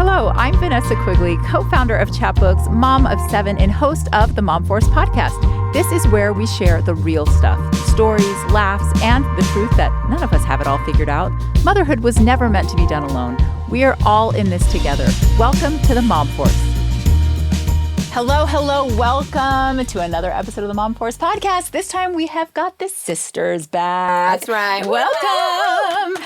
Hello, I'm Vanessa Quigley, co-founder of Chapbooks, mom of 7, and host of the Mom Force podcast. This is where we share the real stuff, stories, laughs, and the truth that none of us have it all figured out. Motherhood was never meant to be done alone. We are all in this together. Welcome to the Mom Force. Hello, welcome to another episode of the Mom Force podcast. This time we have got the sisters back. That's right. Welcome.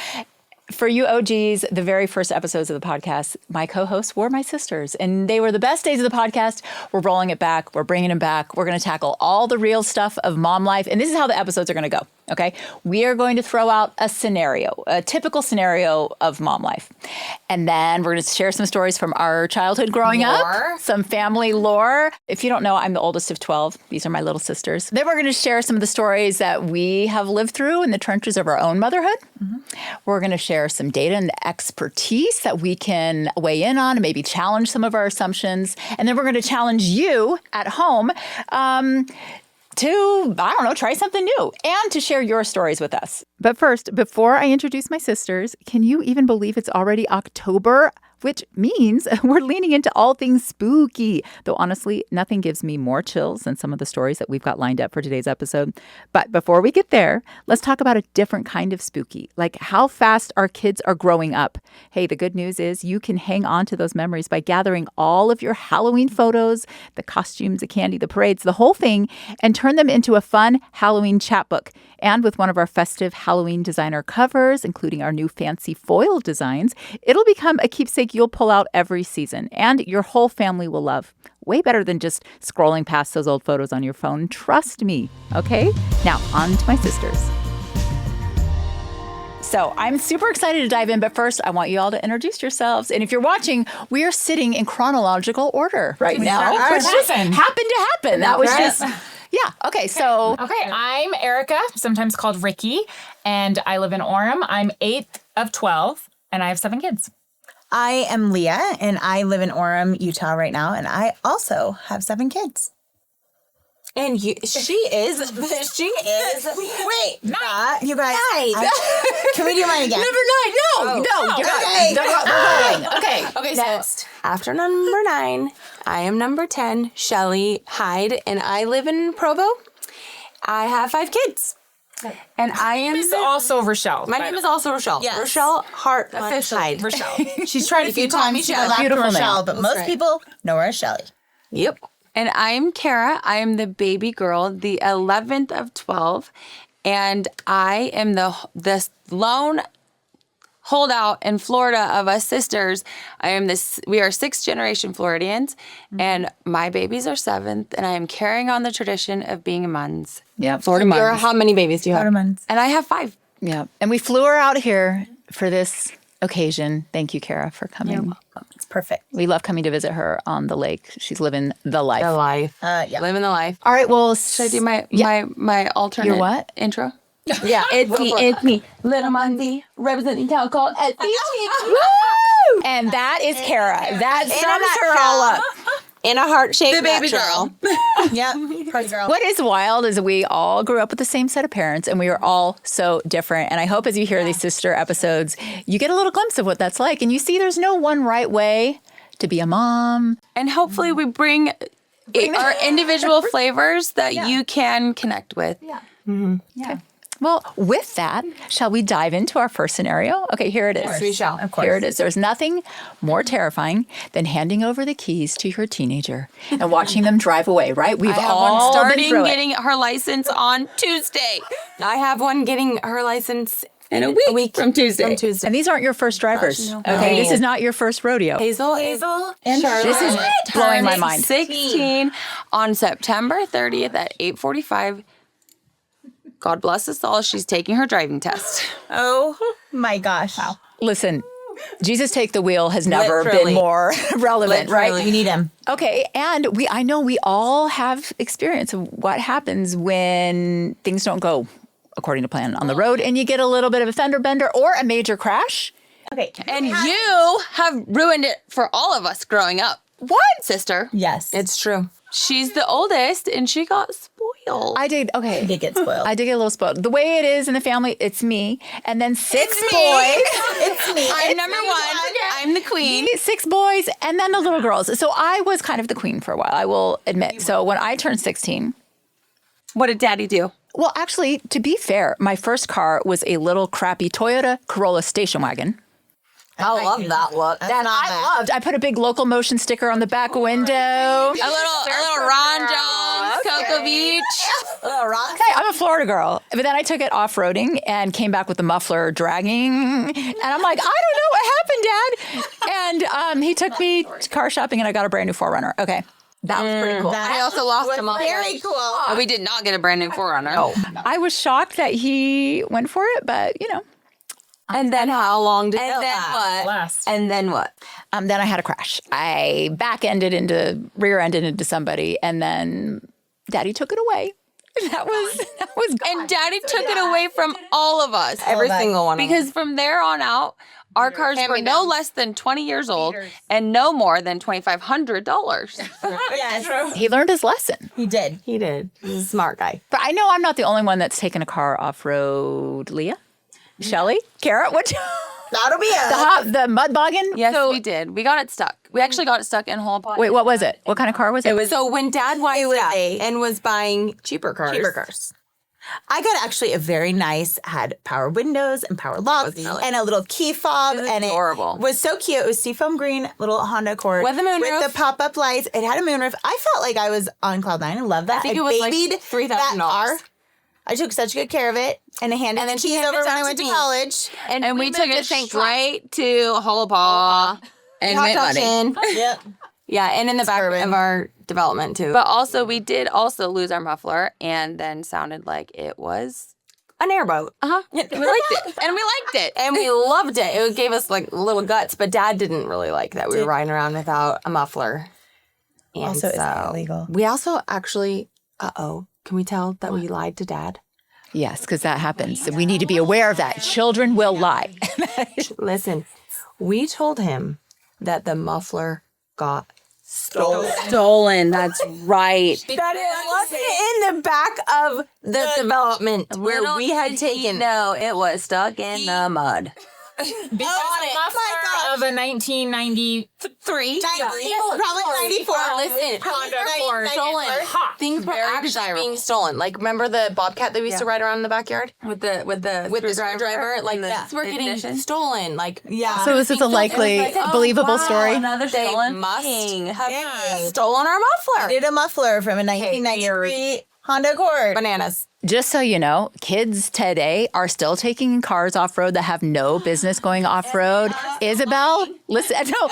For you OGs, the very first episodes of the podcast, my co-hosts were my sisters, and they were the best days of the podcast. We're rolling it back. We're bringing them back. We're going to tackle all the real stuff of mom life, and this is how the episodes are going to go, okay? We are going to throw out a scenario, a typical scenario of mom life, and then we're going to share some stories from our childhood growing up, some family lore. If you don't know, I'm the oldest of 12. These are my little sisters. Then we're going to share some of the stories that we have lived through in the trenches of our own motherhood. We're going to share some data and expertise that we can weigh in on and maybe challenge some of our assumptions. And then we're going to challenge you at home to, try something new and to share your stories with us. But first, before I introduce my sisters, can you even believe it's already October? Which means we're leaning into all things spooky. Though honestly, nothing gives me more chills than some of the stories that we've got lined up for today's episode. But before we get there, let's talk about a different kind of spooky, like how fast our kids are growing up. Hey, the good news is you can hang on to those memories by gathering all of your Halloween photos, the costumes, the candy, the parades, the whole thing, and turn them into a fun Halloween chapbook. And with one of our festive Halloween designer covers, including our new fancy foil designs, it'll become a keepsake you'll pull out every season and your whole family will love. Way better than just scrolling past those old photos on your phone. Trust me. Okay? Now, on to my sisters. So I'm super excited to dive in, but first I want you all to introduce yourselves. And if you're watching, we are sitting in chronological order right now, which just happened to happen. That was just... Yeah. Okay. So. Okay. I'm Erica, sometimes called Ricky, and I live in Orem. I'm 8th of 12, and I have 7 kids. I am Leah, and I live in Orem, Utah right now, and I also have 7 kids. And she is. Wait, you guys. Can we do mine again? Number 9. No. Okay. Next. After number 9, I am number 10, Shelly Hyde, and I live in Provo. I have 5 kids. And I am also Rochelle. My name is also Rochelle. Yes. Rochelle Hart Hyde. Rochelle. She's tried a few times to go after Rochelle, but most people know her as Shelly. Yep. And I'm Kara. I am the baby girl, the 11th of 12, and I am the lone holdout in Florida of us sisters. We are 6th generation Floridians, and my babies are 7th, and I am carrying on the tradition of being a Muns. Yeah. Florida Muns. How many babies do you have? Florida Muns. And I have 5. Yeah. And we flew her out here for this occasion. Thank you, Kara, for coming. It's perfect. We love coming to visit her on the lake. She's living the life. The life. Yeah. Living the life. All right. Well, Should I do my alternate Your what? intro? Yeah. It's me. Little Munzie, representing town called SC. And that is Kara. That sums her all up. In a heart-shaped The baby nutshell. girl. Yep. Pretty girl. What is wild is we all grew up with the same set of parents, and we are all so different. And I hope as you hear these sister episodes, you get a little glimpse of what that's like. And you see there's no one right way to be a mom. And hopefully we bring our individual flavors that you can connect with. Yeah. Mm-hmm. Yeah. Okay. Well, with that, shall we dive into our first scenario? Okay, here it is. Yes, we shall. Of course. Here it is. There's nothing more terrifying than handing over the keys to your teenager and watching them drive away, right? We've I have all one been through getting her license on Tuesday. I have one getting her license in a week from Tuesday. And these aren't your first drivers. no. Okay, No. this is not your first rodeo. Hazel, and Charlotte. this is blowing my mind. 16 on September 30th at 8:45. God bless us all. She's taking her driving test. Oh my gosh. Wow. Listen, Jesus Take the Wheel has never Literally. been more relevant, right? We need him. Okay, and I know we all have experience of what happens when things don't go according to plan on the road and you get a little bit of a fender bender or a major crash. Okay. And you have ruined it for all of us growing up. What? Sister. Yes. It's true. She's the oldest and she got spoiled. I did, okay. did get spoiled. I did get a little spoiled. The way it is in the family, it's me. And then 6 boys. It's me. I'm number 1. I'm the queen. 6 boys, and then the little girls. So I was kind of the queen for a while, I will admit. So when I turned 16... What did Daddy do? Well, actually, to be fair, my first car was a little crappy Toyota Corolla station wagon. I love that look. I put a big local motion sticker on the back window. A little Ron Jones, Cocoa Beach. Okay, I'm a Florida girl. But then I took it off-roading and came back with the muffler dragging. And I'm like, I don't know what happened, Dad. And he took me car shopping and I got a brand new 4Runner. Okay. That was pretty cool. I also lost a muffler. Very cool. We did not get a brand new 4Runner. No. I was shocked that he went for it, but, you know. And then how long did And it then last? Last. And then what? Then I had a crash. I rear-ended into somebody, and then Daddy took it away. That was gone. And Daddy took it away from all of us. Every single one. Because from there on out, our cars were no less than 20 years old and no more than $2,500. Yes, He learned his lesson. he did. He did. He's a smart guy. But I know I'm not the only one that's taken a car off-road. Leah? Shelly? Kara? What? That'll be it. The mud boggin? Yes, we did. We got it stuck. We actually got it stuck in Whole Pot. Wait, what was it? What kind of car was it? So when Dad wised out and was buying cheaper cars. I got actually a very nice, had power windows and power locks and a little key fob. And adorable. it was so cute. It was seafoam green, little Honda Accord. With a moonroof. With the pop-up lights. It had a moonroof. I felt like I was on cloud nine. I love that. I think it was like babied $3,000. that car. I took such good care of it. And I handed the keys over when I went to college. And we took it straight to Whole Pot and went money. Yep. Yeah, and in the back of our development too. But also, we did also lose our muffler and then sounded like it was... an airboat. Uh-huh. We liked it. And we liked it. And we loved it. It gave us like little guts, but Dad didn't really like that. We were riding around without a muffler. And Also, it's not illegal. We also actually, can we tell that we lied to Dad? Yes, because that happens. We need to be aware of that. Children will lie. Listen, we told him that the muffler got Stolen. stolen. That's right. That it wasn't in the back of the development where we had taken. No, it was stuck in the mud. Because the muffler of a 1993 Probably 94. Listen, Honda Accord. stolen. Hot. Things were actually being stolen. Like, remember the Bobcat that we used to ride around in the backyard With the screwdriver? Like, things were getting stolen. Like, Yeah. So is this a likely, believable story? Another they stolen must thing. have stolen our muffler. Did a muffler from a 1993 Honda Accord. Bananas. Just so you know, kids today are still taking cars off-road that have no business going off-road. Isabel, listen, no,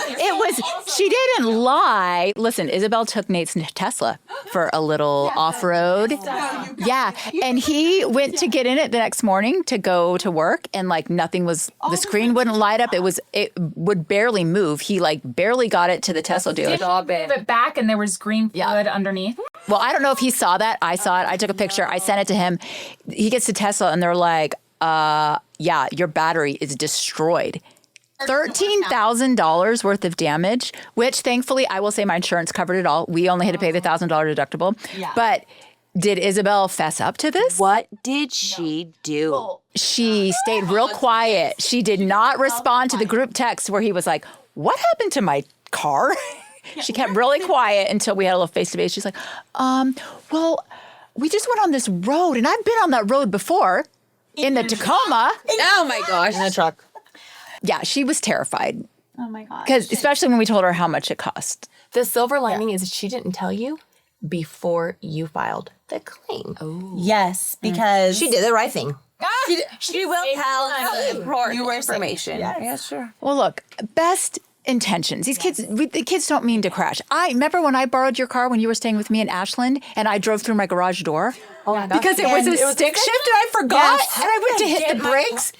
she didn't lie. Listen, Isabel took Nate's Tesla for a little off-road. Yeah, and he went to get in it the next morning to go to work, and like nothing was, the screen wouldn't light up. It would barely move. He like barely got it to the Tesla dealer. Move it back and there was green fluid underneath. Well, I don't know if he saw that. I saw it. I took a picture. I sent it to him. He gets to Tesla and they're like, yeah, your battery is destroyed. $13,000 worth of damage, which thankfully I will say my insurance covered it all. We only had to pay the $1,000 deductible. Yeah. But did Isabel fess up to this? What did she do? She stayed real quiet. She did not respond to the group text where he was like, what happened to my car? She kept really quiet until we had a little face-to-face. She's like, well, we just went on this road, and I've been on that road before in the Tacoma. Oh, my gosh. In a truck. Yeah, she was terrified. Oh my God. Because especially when we told her how much it cost. The silver lining is that she didn't tell you before you filed the claim. Yes, because She did the right thing. She will tell you information. Yeah, sure. Well, look, best intentions. These kids, the kids don't mean to crash. I remember when I borrowed your car when you were staying with me in Ashland, and I drove through my garage door. Oh my gosh. Because it was a stick shift and I forgot, and I went to hit the brakes.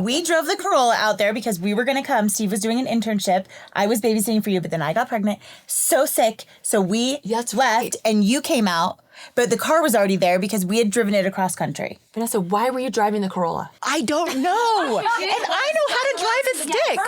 we drove the Corolla out there because we were going to come. Steve was doing an internship. I was babysitting for you, but then I got pregnant, so sick. So we left and you came out, but the car was already there because we had driven it across country. Vanessa, why were you driving the Corolla? I don't know. And I know how to drive a stick.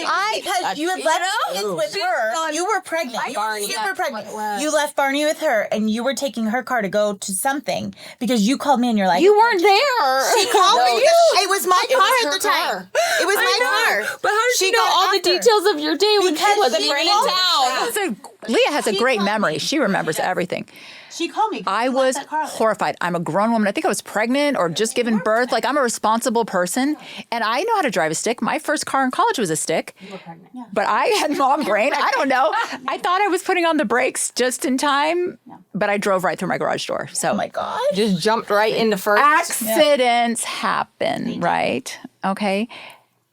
I Because you had left kids with her. You were pregnant. You were super pregnant. You left Barney with her, and you were taking her car to go to something because you called me and you're like, You weren't there. She called me because it was my car at the time. It was my car. But how did she know all the details of your day when she wasn't in town? So Leah has a great memory. She remembers everything. She called me. I was horrified. I'm a grown woman. I think I was pregnant or just giving birth. Like, I'm a responsible person. And I know how to drive a stick. My first car in college was a stick. You were pregnant. Yeah. But I had mom brain. I don't know. I thought I was putting on the brakes just in time, but I drove right through my garage door. So, oh my God. Just jumped right into first. Accidents happen, right? Okay.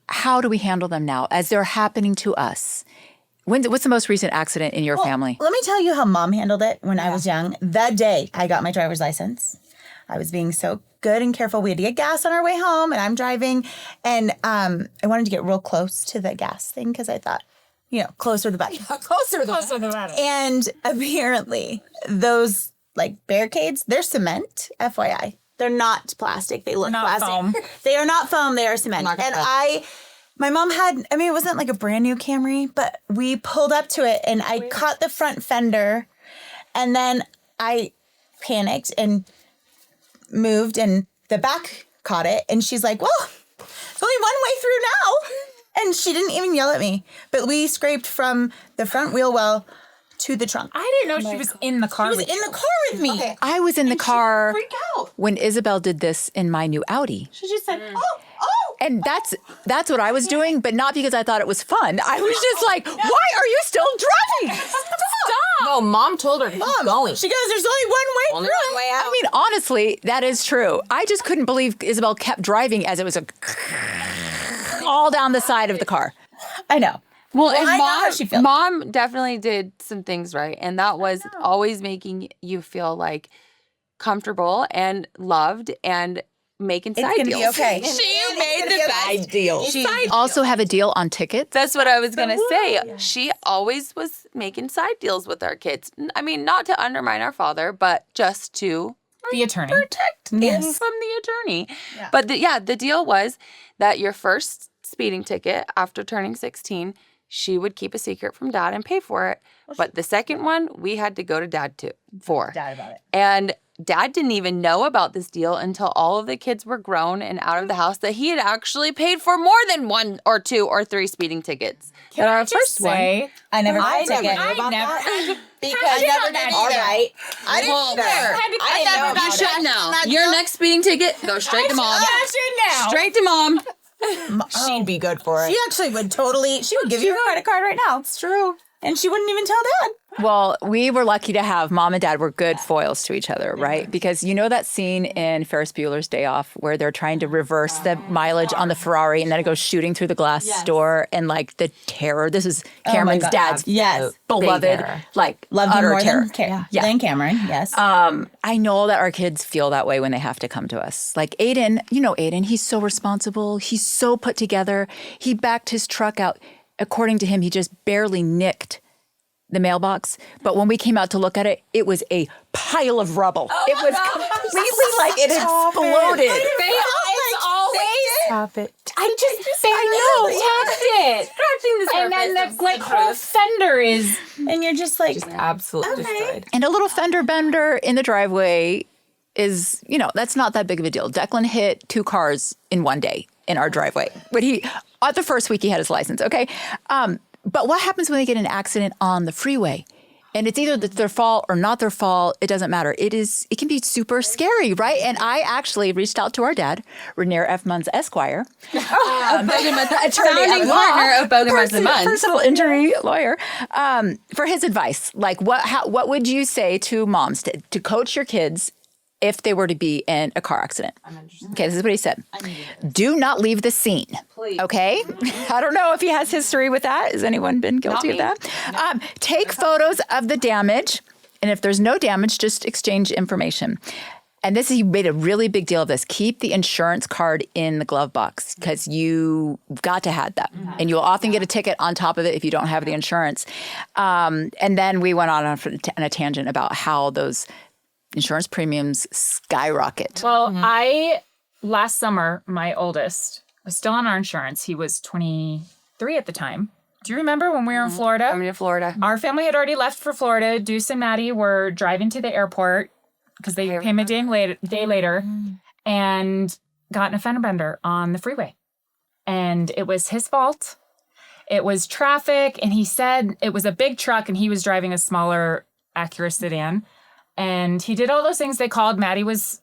How do we handle them now as they're happening to us? What's the most recent accident in your family? Let me tell you how mom handled it when I was young. The day I got my driver's license, I was being so good and careful. We had to get gas on our way home, and I'm driving. And I wanted to get real close to the gas thing because I thought, closer the better. Closer the better. And apparently those barricades, they're cement, FYI. They're not plastic. They look not plastic. Foam. They are not foam. They are cement. And my mom had, it wasn't like a brand new Camry, but we pulled up to it and I caught the front fender and then I panicked and moved and the back caught it. And she's like, well, it's only one way through now. And she didn't even yell at me, but we scraped from the front wheel well to the trunk. I didn't know she was in the car. She was in the car with me. Okay. I was in the car freaked out when Isabel did this in my new Audi. She just said, oh. And that's what I was doing, but not because I thought it was fun. I was just like, why are you still driving? Stop. No, mom told her to keep going. She goes, there's only one way through. One way out. I mean, honestly, that is true. I just couldn't believe Isabel kept driving as it was all down the side of the car. I know. Well, I know how she feels. Mom definitely did some things right. And that was always making you feel like comfortable and loved and making side deals. Be okay. She made the best deal. She also have a deal on tickets. That's what I was going to say. Yeah. She always was making side deals with our kids. I mean, not to undermine our father, but just to the attorney protect him from the attorney. Yeah. But the deal was that your first speeding ticket after turning 16, she would keep a secret from Dad and pay for it. But the second one, we had to go to Dad for. Dad about it. And Dad didn't even know about this deal until all of the kids were grown and out of the house that he had actually paid for more than 1 or 2 or 3 speeding tickets. Can I just say, I never got a ticket. I never because I never did either. Right. I didn't either. I never got You should know. Your next speeding ticket, go straight to mom. now. Straight to mom. She'd be good for it. She actually would she would give you her credit card right now. It's true. And she wouldn't even tell Dad. Well, we were lucky to have mom and dad were good foils to each other, right? Because you know that scene in Ferris Bueller's Day Off where they're trying to reverse the mileage on the Ferrari and then it goes shooting through the glass door and like the terror. This is Cameron's dad's beloved, like loved him utter more terror. Than Cameron, yes. I know that our kids feel that way when they have to come to us. Like Aiden, Aiden, he's so responsible. He's so put together. He backed his truck out. According to him, he just barely nicked the mailbox. But when we came out to look at it, it was a pile of rubble. It was completely like it exploded. Stop it. I just barely tapped it. Scratching the surface. And then the whole fender is... And you're just like... absolutely destroyed. And a little fender bender in the driveway is, that's not that big of a deal. Declan hit 2 cars in one day in our driveway. But the first week he had his license, okay? But what happens when they get in an accident on the freeway? And it's either their fault or not their fault. It doesn't matter. It can be super scary, right? And I actually reached out to our dad, Rainier F. Munz Esquire, founding partner of Bogan Munz, personal injury lawyer, for his advice. Like, what would you say to moms to coach your kids if they were to be in a car accident? Okay, this is what he said. Do not leave the scene. Please. Okay? I don't know if he has history with that. Has anyone been guilty of that? No. Take photos of the damage. And if there's no damage, just exchange information. And he made a really big deal of this. Keep the insurance card in the glove box because you got to have that. Mm-hmm. And you'll often get a ticket on top of it if you don't have the insurance. And then we went on a tangent about how those insurance premiums skyrocket. Well, last summer, my oldest was still on our insurance. He was 23 at the time. Do you remember when we were in Florida? I'm in Florida. Our family had already left for Florida. Deuce and Maddie were driving to the airport because they came a day later and got in a fender bender on the freeway. And it was his fault. It was traffic. And he said it was a big truck and he was driving a smaller Acura sedan. And he did all those things they called. Maddie was...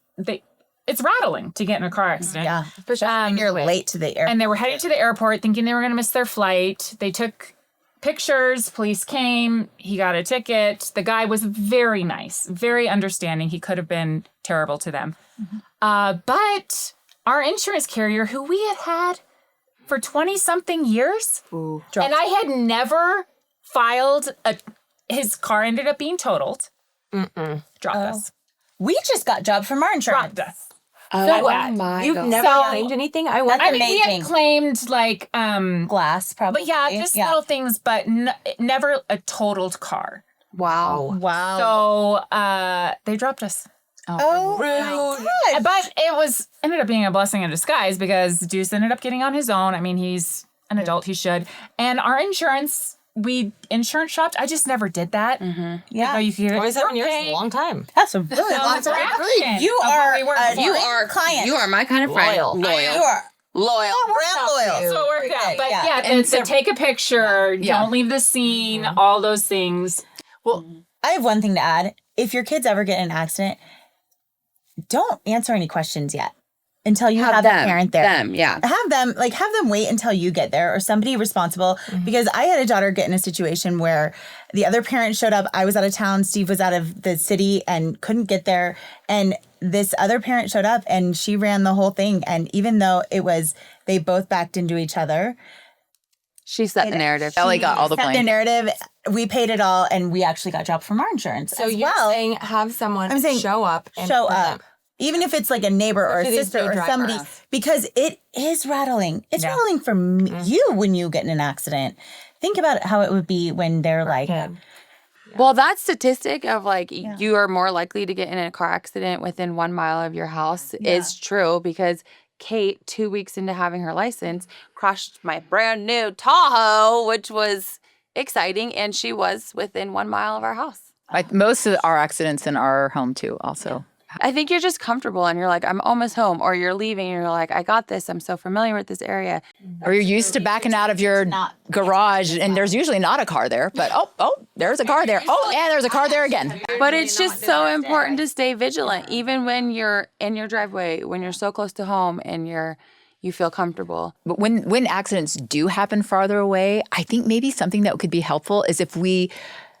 It's rattling to get in a car accident. Yeah. Especially you're late to the airport. And they were headed to the airport thinking they were going to miss their flight. They took pictures. Police came. He got a ticket. The guy was very nice, very understanding. He could have been terrible to them. But our insurance carrier, who we had for 20-something years, and I had never filed his car ended up being totaled. Dropped us. We just got dropped from our insurance. Dropped us. You've never claimed anything? I wonder. I mean, we had claimed like Glass, probably. but yeah, just little things, but never a totaled car. Wow. So they dropped us. Oh, rude. But it ended up being a blessing in disguise because Deuce ended up getting on his own. I mean, he's an adult, he should. And our insurance, we insurance shopped. I just never did that. Yeah. You could 27 years is a long time. That's a really long time. You are client. You are my kind of friend. Loyal. You are Loyal. brand loyal. So it worked out. But Yeah. and take a picture, don't leave the scene, all those things. Well, I have one thing to add. If your kids ever get in an accident, don't answer any questions yet until you have the parent there. Have them wait until you get there or somebody responsible. Because I had a daughter get in a situation where the other parent showed up. I was out of town. Steve was out of the city and couldn't get there. And this other parent showed up and she ran the whole thing. And even though they both backed into each other. She set the narrative. Ellie got all the Set blame. the narrative. We paid it all and we actually got dropped from our insurance. So you're saying have someone show up. And show up. Even if it's like a neighbor or a sister or somebody, because it is rattling. It's rattling for you when you get in an accident. Think about how it would be when they're like... Well, that statistic of like you are more likely to get in a car accident within 1 mile of your house is true because Kate, 2 weeks into having her license, crashed my brand new Tahoe, which was exciting, and she was within 1 mile of our house. Most of our accidents in our home too also. I think you're just comfortable and you're like, I'm almost home, or you're leaving and you're like, I got this. I'm so familiar with this area. Or you're used to backing out of your garage and there's usually not a car there, but there's a car there. Oh, and there's a car there again. But it's just so important to stay vigilant, even when you're in your driveway, when you're so close to home and you feel comfortable. But when accidents do happen farther away, I think maybe something that could be helpful is if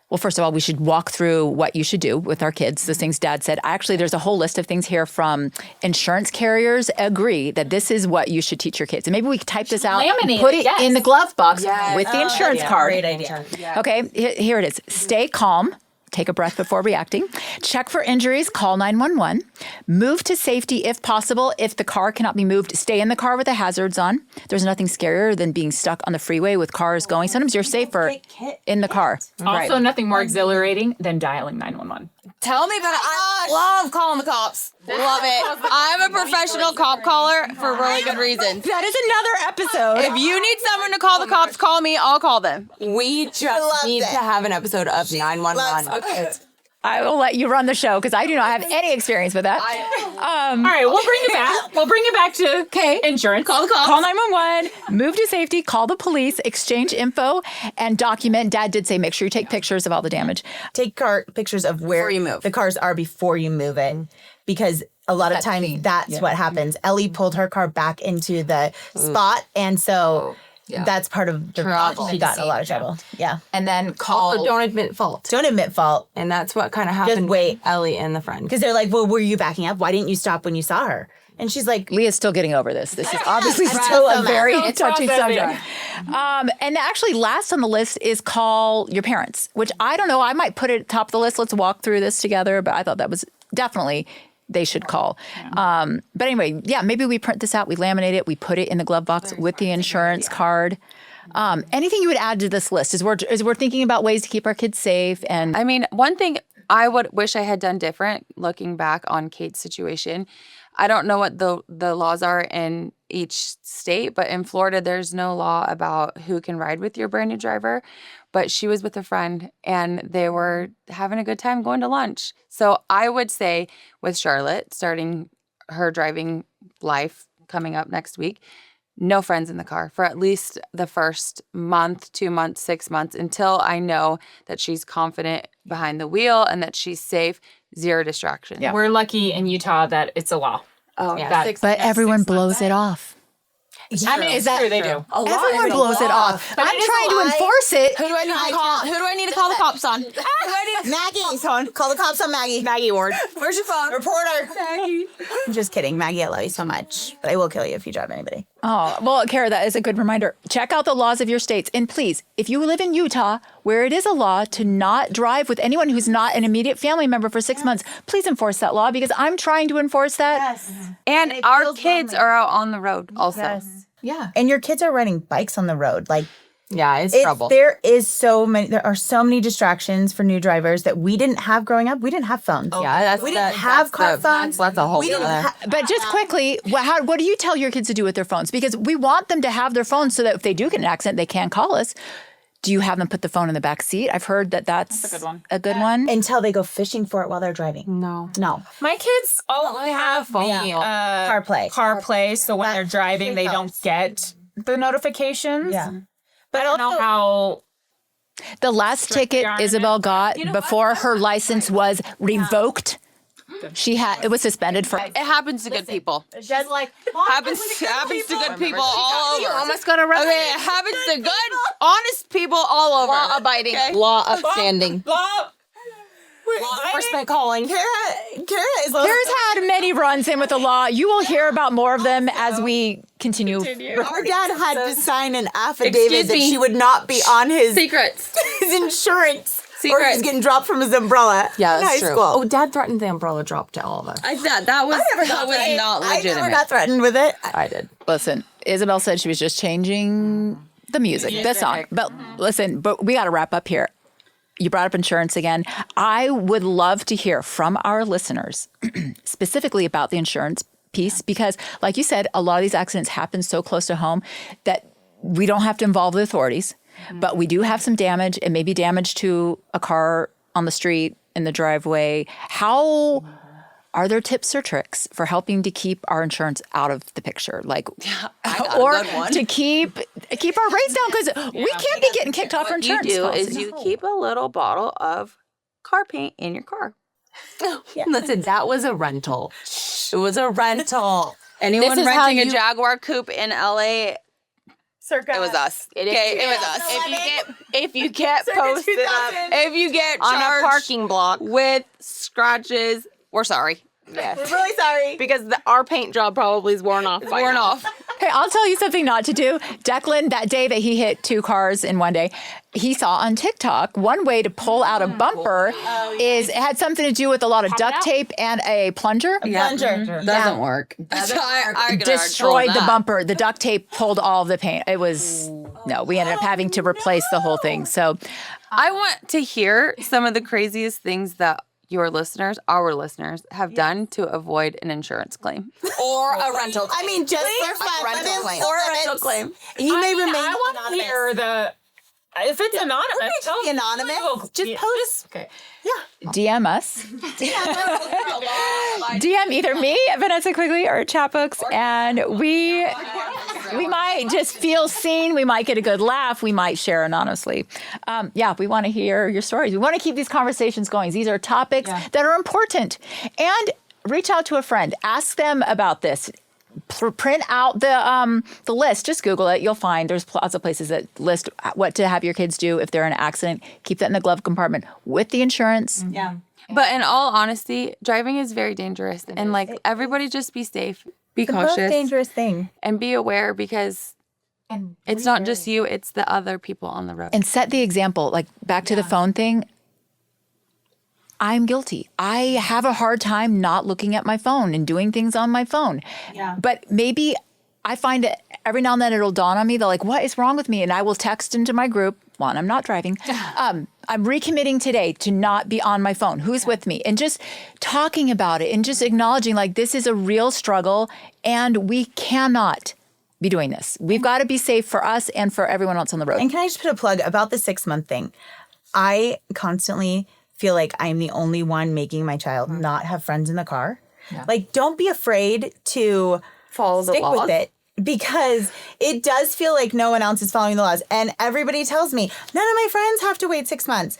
well, first of all, we should walk through what you should do with our kids, the things Dad said. Actually, there's a whole list of things here from insurance carriers agree that this is what you should teach your kids. And maybe we could type this out and put it in the glove box with the insurance card. Great idea. Okay, here it is. Stay calm. Take a breath before reacting. Check for injuries. Call 911. Move to safety if possible. If the car cannot be moved, stay in the car with the hazards on. There's nothing scarier than being stuck on the freeway with cars going. Sometimes you're safer in the car. Also, nothing more exhilarating than dialing 911. Tell me about it. I love calling the cops. Love it. I'm a professional cop caller for really good reasons. That is another episode. If you need someone to call the cops, call me. I'll call them. We just need to have an episode of 911. Okay. I will let you run the show because I do not have any experience with that. All right, we'll bring it back. We'll bring it back to insurance. Call the cops. Call 911, move to safety, call the police, exchange info, and document. Dad did say make sure you take pictures of all the damage. Take pictures of where you move. The cars are before you move it. Because a lot of times that's what happens. Ellie pulled her car back into the spot, and so... That's part of the trouble. She got in a lot of trouble. Yeah. And then call. Also, don't admit fault. Don't admit fault. And that's what kind of happened with Ellie and the friend. Because they're like, well, were you backing up? Why didn't you stop when you saw her? And she's like, Leah's still getting over this. This is obviously still a very touchy subject. And actually, last on the list is call your parents, which I don't know. I might put it at the top of the list. Let's walk through this together. But I thought that was definitely they should call. But anyway, maybe we print this out, we laminate it, we put it in the glove box with the insurance card. Anything you would add to this list as we're thinking about ways to keep our kids safe? And I mean, one thing I would wish I had done different, looking back on Kate's situation, I don't know what the laws are in each state, but in Florida, there's no law about who can ride with your brand new driver. But she was with a friend and they were having a good time going to lunch. So I would say with Charlotte starting her driving life coming up next week, no friends in the car for at least the first month, 2 months, 6 months, until I know that she's confident behind the wheel and that she's safe, 0 distraction. Yeah. We're lucky in Utah that it's a law. Oh, yeah. But everyone blows it off. I mean, it's true, they do. Everyone blows it off. I'm trying to enforce it. Who do I need to call? Who do I need to call the cops on? Maggie, phone. Call the cops on Maggie. Maggie Ward. Where's your phone? Reporter. Maggie. I'm just kidding. Maggie, I love you so much. But I will kill you if you drive anybody. Oh, well, Kara, that is a good reminder. Check out the laws of your states. And please, if you live in Utah, where it is a law to not drive with anyone who's not an immediate family member for 6 months, please enforce that law because I'm trying to enforce that. Yes. And our kids are out on the road also. Yes. Yeah. And your kids are riding bikes on the road. Like, Yeah, it's trouble. There are so many distractions for new drivers that we didn't have growing up. We didn't have phones. Yeah, we didn't have car phones. That's a whole We didn't other. But just quickly, what do you tell your kids to do with their phones? Because we want them to have their phones so that if they do get in an accident, they can call us. Do you have them put the phone in the back seat? I've heard that's a good one. A good one. Until they go fishing for it while they're driving. No. My kids all have CarPlay, so when they're driving, they don't get the notifications. Yeah. But I don't know how. The last ticket Isabel got before her license was revoked, it was suspended for. It happens to good people. Just like Happens to good people all over. Almost got arrested. Okay, it happens to good, honest people all over. Law abiding. Law upstanding. Law enforcement calling. Kara's Kara's had many runs in with the law. You will hear about more of them as we continue. Our dad had to sign an affidavit Excuse that me. she would not be on his Secrets. his insurance. Or Secrets. he's getting dropped from his umbrella. Yeah, in that's high true. School. Oh, Dad threatened the umbrella drop to all of us. That was not I legitimate. never got threatened with it. I did. Listen, Isabel said she was just changing the music, the song. But listen, we got to wrap up here. You brought up insurance again. I would love to hear from our listeners specifically about the insurance piece because, like you said, a lot of these accidents happen so close to home that we don't have to involve the authorities, but we do have some damage. It may be damage to a car on the street, in the driveway. How are there tips or tricks for helping to keep our insurance out of the picture? Like, or to keep our rates down because we can't be getting kicked off our insurance. What you do policies. is you keep a little bottle of car paint in your car. Listen, that was a rental. It was a rental. Anyone This is how renting a you- Jaguar coupe in LA, Circa. it was us. It is- Okay, it was us. If you get posted up, 2000. if you get On a charged parking block. with scratches, we're sorry. Yes. We're really sorry. Because our paint job probably is worn off. by Worn now. off. Hey, I'll tell you something not to do. Declan, that day that he hit 2 cars in one day, he saw on TikTok one way to pull out a bumper is it had something to do with a lot of duct tape and a plunger. Plunger. Doesn't work. I Destroyed the bumper. The duct tape pulled all of the paint. It was, no, we ended up having to replace the whole thing. So I want to hear some of the craziest things that our listeners, have done to avoid an insurance claim. Or a rental claim. I mean, just for fun. rental claim. Or a rental claim. He may remain I want to anonymous. hear if it's anonymous, tell be anonymous. Just post. Okay. DM us. DM either me, Vanessa Quigley, or Chapbooks, and we might just feel seen. We might get a good laugh. We might share anonymously. We want to hear your stories. We want to keep these conversations going. These are topics that are important. And reach out to a friend. Ask them about this. Print out the list. Just Google it. You'll find there's lots of places that list what to have your kids do if they're in an accident. Keep that in the glove compartment with the insurance. Yeah. But in all honesty, driving is very dangerous. And everybody just be safe, be The most cautious, dangerous thing. and be aware because it's not just you, it's the other people on the road. And set the example. Like back to the phone thing. I'm guilty. I have a hard time not looking at my phone and doing things on my phone. Yeah. But maybe I find it every now and then it'll dawn on me. They're like, what is wrong with me? And I will text into my group. One, I'm not driving. I'm recommitting today to not be on my phone. Who's with me? And just talking about it and just acknowledging like this is a real struggle and we cannot be doing this. We've got to be safe for us and for everyone else on the road. And can I just put a plug about the 6-month thing? I constantly feel like I'm the only one making my child not have friends in the car. Yeah. Like, don't be afraid to follow the laws with it. Because it does feel like no one else is following the laws. And everybody tells me, none of my friends have to wait 6 months.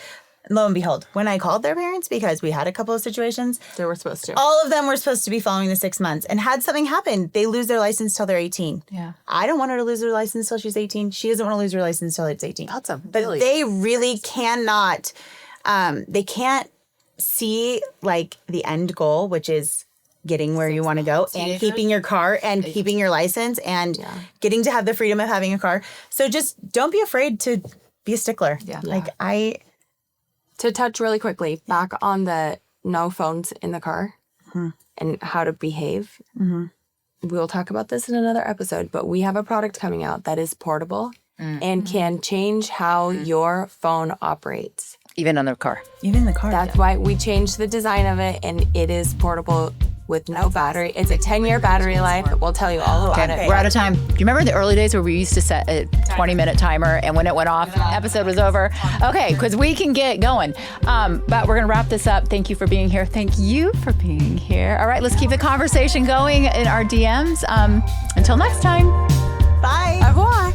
Lo and behold, when I called their parents, because we had a couple of situations. They were supposed to. All of them were supposed to be following the 6 months. And had something happen, they lose their license till they're 18. Yeah. I don't want her to lose her license till she's 18. She doesn't want to lose her license till it's 18. That's a But they really cannot, they can't see like the end goal, which is getting where you want to go and keeping your car and keeping your license and getting to have the freedom of having a car. So just don't be afraid to be a stickler. Yeah. To touch really quickly back on the no phones in the car and how to behave. We'll talk about this in another episode, but we have a product coming out that is portable and can change how your phone operates. Even on the car. Even in the car. That's why we changed the design of it, and it is portable with no battery. It's a 10-year battery life. We'll tell you all about it. We're out of time. Do you remember the early days where we used to set a 20-minute timer, and when it went off, episode was over? Okay, because we can get going. But we're going to wrap this up. Thank you for being here. Thank you for being here. All right, let's keep the conversation going in our DMs. Until next time. Bye. Au revoir.